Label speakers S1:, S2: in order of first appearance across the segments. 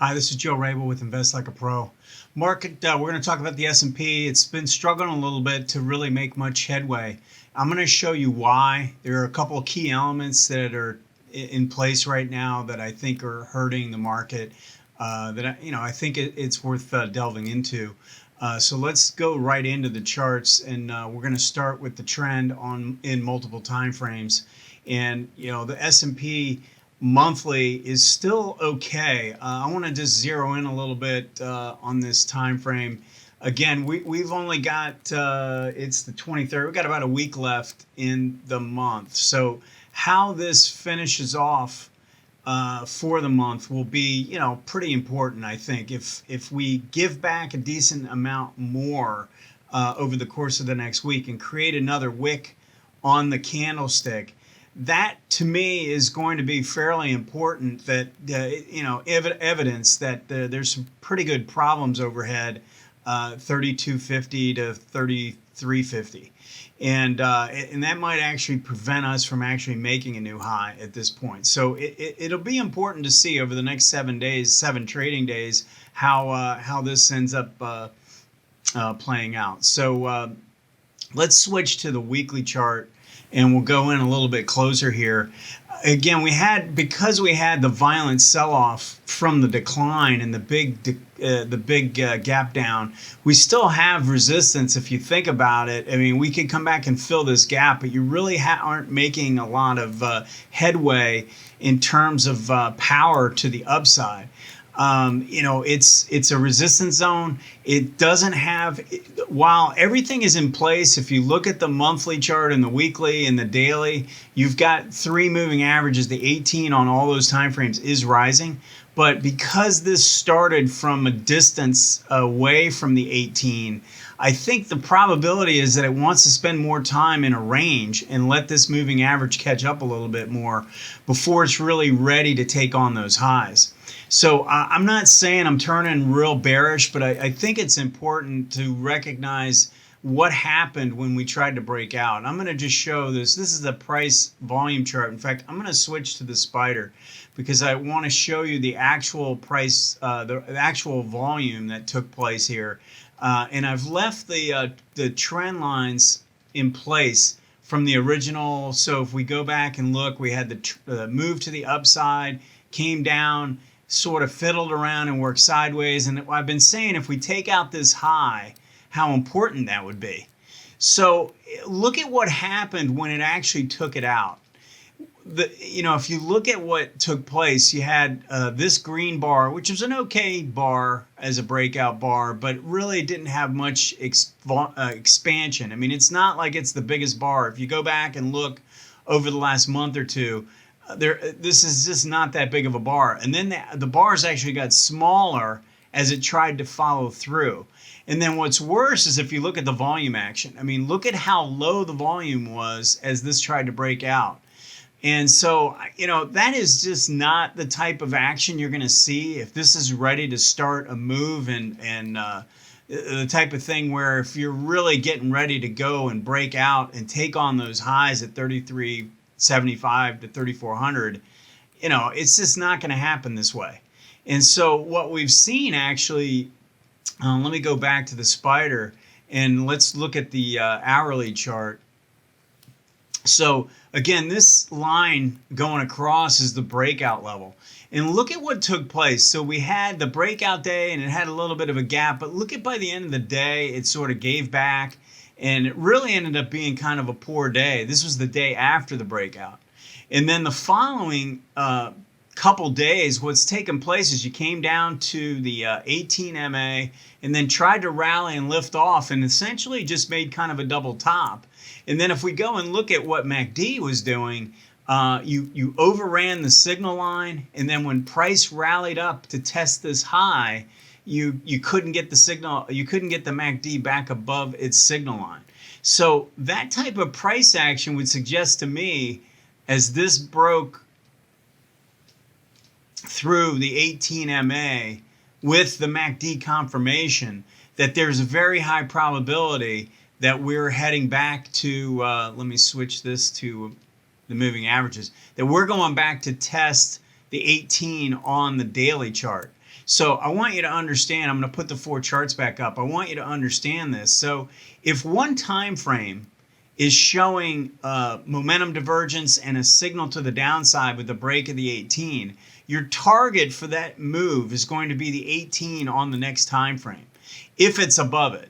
S1: Hi, this is Joe Rabil with Invest Like a Pro. Market, we're going to talk about the S&P. It's been struggling a little bit to really make much headway. I'm going to show you why. There are a couple of key elements that are in place right now that I think are hurting the market. I think it's worth delving into. So let's go right into the charts, and we're going to start with the trend in multiple time frames. And the S&P monthly is still okay. I want to just zero in a little bit on this time frame. Again, we've only got it's the 23rd. We've got about a week left in the month. So how this finishes off for the month will be, pretty important, I think. If we give back a decent amount more over the course of the next week and create another wick on the candlestick, that to me is going to be fairly important. That evidence that there's some pretty good problems overhead, 3250 to 3350, and that might actually prevent us from actually making a new high at this point. So it'll be important to see over the next 7 days, 7 trading days, how this ends up playing out. So let's switch to the weekly chart, and we'll go in a little bit closer here. Again, because we had the violent sell-off from the decline and the big gap down, we still have resistance. If you think about it, I mean, we could come back and fill this gap, but you really aren't making a lot of headway in terms of power to the upside. It's a resistance zone. It doesn't have, while everything is in place, if you look at the monthly chart and the weekly and the daily, you've got 3 moving averages. The 18 on all those time frames is rising. But because this started from a distance away from the 18, I think the probability is that it wants to spend more time in a range and let this moving average catch up a little bit more before it's really ready to take on those highs. So I'm not saying I'm turning real bearish, but I think it's important to recognize what happened when we tried to break out. I'm going to just show this. This is the price volume chart. In fact, I'm going to switch to the spider because I want to show you the actual price, the actual volume that took place here. And I've left the trend lines in place from the original. So if we go back and look, we had the move to the upside, came down, sort of fiddled around and worked sideways. And I've been saying if we take out this high, how important that would be. So look at what happened when it actually took it out. If you look at what took place, you had this green bar, which was an okay bar as a breakout bar, but really didn't have much expansion. I mean, it's not like it's the biggest bar. If you go back and look over the last month or two, this is just not that big of a bar. And then the bars actually got smaller as it tried to follow through. And then what's worse is if you look at the volume action. I mean, look at how low the volume was as this tried to break out. And so, that is just not the type of action you're going to see if this is ready to start a move, and the type of thing where if you're really getting ready to go and break out and take on those highs at 3375 to 3400, it's just not going to happen this way. And so what we've seen actually, let me go back to the spider and let's look at the hourly chart. So again, this line going across is the breakout level. And look at what took place. So we had the breakout day and it had a little bit of a gap, but look at by the end of the day, it sort of gave back and it really ended up being kind of a poor day. This was the day after the breakout. And then the following couple days, what's taken place is you came down to the 18 MA and then tried to rally and lift off and essentially just made kind of a double top. And then if we go and look at what MACD was doing, you overran the signal line, and then when price rallied up to test this high, you couldn't get the signal, you couldn't get the MACD back above its signal line. So that type of price action would suggest to me, as this broke through the 18 MA with the MACD confirmation, that there's a very high probability that we're heading back to, let me switch this to the moving averages, that we're going back to test the 18 on the daily chart. So I want you to understand, I'm going to put the 4 charts back up. I want you to understand this. So if one time frame is showing momentum divergence and a signal to the downside with the break of the 18, your target for that move is going to be the 18 on the next time frame, if it's above it.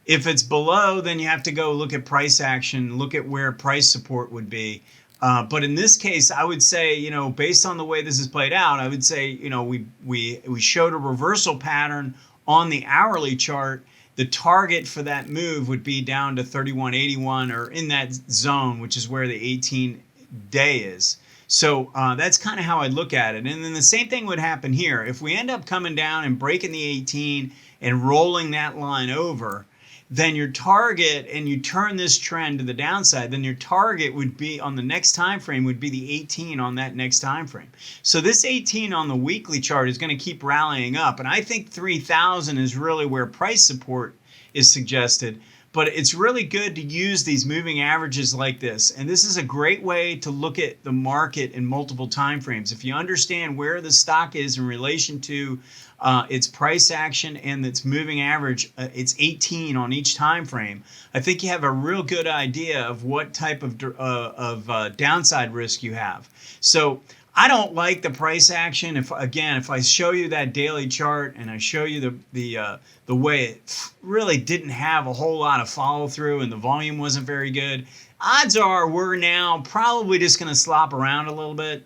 S1: If it's below, then you have to go look at price action, look at where price support would be. But in this case, I would say, you know, based on the way this is played out, I would say, you know, we showed a reversal pattern on the hourly chart. The target for that move would be down to 31.81 or in that zone, which is where the 18-day is. So that's kind of how I look at it. And then the same thing would happen here. If we end up coming down and breaking the 18 and rolling that line over, then your target, and you turn this trend to the downside, then your target would be on the next time frame would be the 18 on that next time frame. So this 18 on the weekly chart is going to keep rallying up, and I think 3,000 is really where price support is suggested. But it's really good to use these moving averages like this, and this is a great way to look at the market in multiple time frames. If you understand where the stock is in relation to its price action and its moving average, it's 18 on each time frame, I think you have a real good idea of what type of downside risk you have. So I don't like the price action. If I show you that daily chart and I show you the way it really didn't have a whole lot of follow through and the volume wasn't very good, odds are we're now probably just going to slop around a little bit.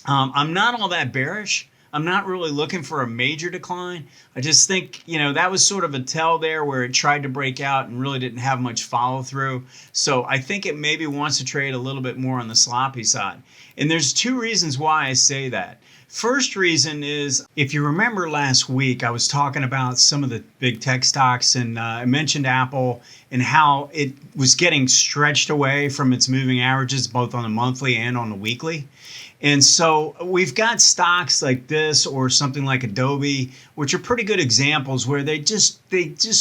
S1: I'm not all that bearish. I'm not really looking for a major decline. I just think, you know, that was sort of a tell there where it tried to break out and really didn't have much follow through. So I think it maybe wants to trade a little bit more on the sloppy side. And there's 2 reasons why I say that. First reason is, if you remember last week, I was talking about some of the big tech stocks, and I mentioned Apple and how it was getting stretched away from its moving averages, both on the monthly and on the weekly. And so we've got stocks like this or something like Adobe, which are pretty good examples where they just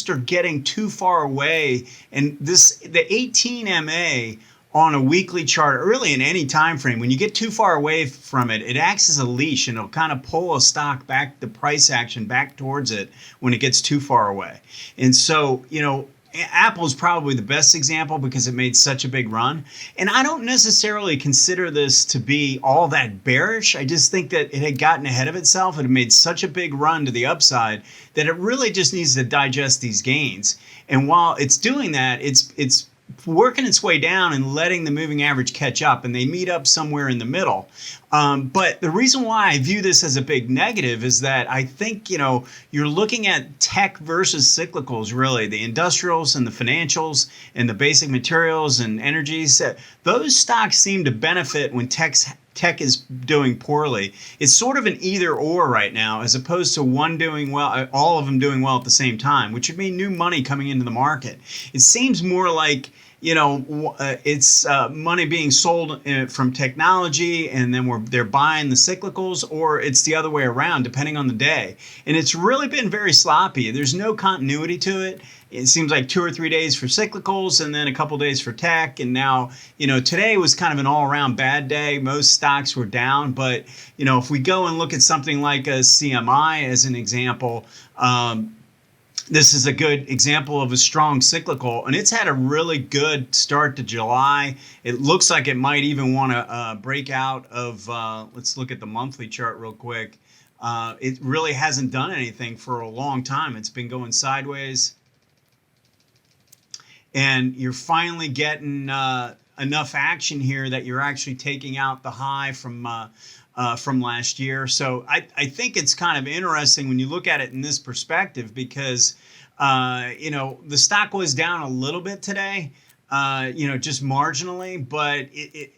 S1: are getting too far away. And the 18 MA on a weekly chart, or really in any time frame, when you get too far away from it, it acts as a leash and it'll kind of pull a stock back, the price action back towards it when it gets too far away. And so, you know, Apple is probably the best example because it made such a big run. And I don't necessarily consider this to be all that bearish. I just think that it had gotten ahead of itself. It had made such a big run to the upside that it really just needs to digest these gains. And while it's doing that, it's working its way down and letting the moving average catch up, and they meet up somewhere in the middle. But the reason why I view this as a big negative is that I think, you know, you're looking at tech versus cyclicals, really, the industrials and the financials and the basic materials and energies. Those stocks seem to benefit when tech is doing poorly. It's sort of an either or right now, as opposed to one doing well, all of them doing well at the same time, which would mean new money coming into the market. It seems more like, you know, it's money being sold from technology, and then they're buying the cyclicals, or it's the other way around, depending on the day. And it's really been very sloppy. There's no continuity to it. It seems like 2 or 3 days for cyclicals and then a couple days for tech. And now, you know, today was kind of an all-around bad day. Most stocks were down. But, you know, if we go and look at something like a CMI as an example, this is a good example of a strong cyclical, and it's had a really good start to July. It looks like it might even want to break out of, let's look at the monthly chart real quick. It really hasn't done anything for a long time. It's been going sideways. And you're finally getting enough action here that you're actually taking out the high from last year. So I think it's kind of interesting when you look at it in this perspective, because you know, the stock was down a little bit today, you know, just marginally, but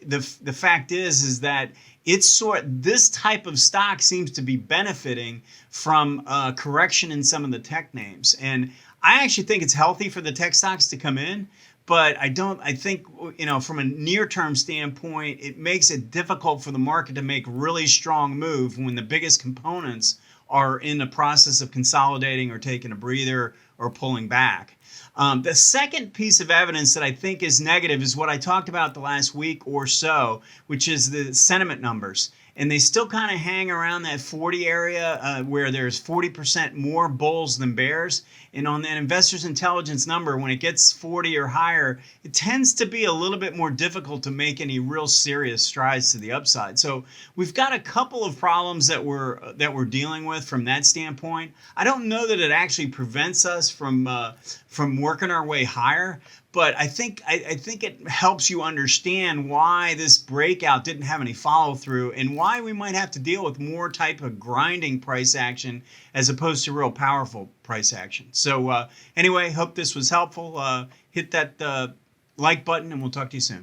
S1: the fact is that this type of stock seems to be benefiting from correction in some of the tech names. And I actually think it's healthy for the tech stocks to come in. But I think, you know, from a near-term standpoint, it makes it difficult for the market to make really strong move when the biggest components are in the process of consolidating or taking a breather or pulling back. The second piece of evidence that I think is negative is what I talked about the last week or so, which is the sentiment numbers. and they still kind of hang around that 40 area where there's 40% more bulls than bears. And on that investors intelligence number, when it gets 40 or higher, it tends to be a little bit more difficult to make any real serious strides to the upside. So we've got a couple of problems that we're dealing with from that standpoint. I don't know that it actually prevents us from working our way higher, but I think it helps you understand why this breakout didn't have any follow through and why we might have to deal with more type of grinding price action as opposed to real powerful price action. So anyway, hope this was helpful. Hit that like button and we'll talk to you soon.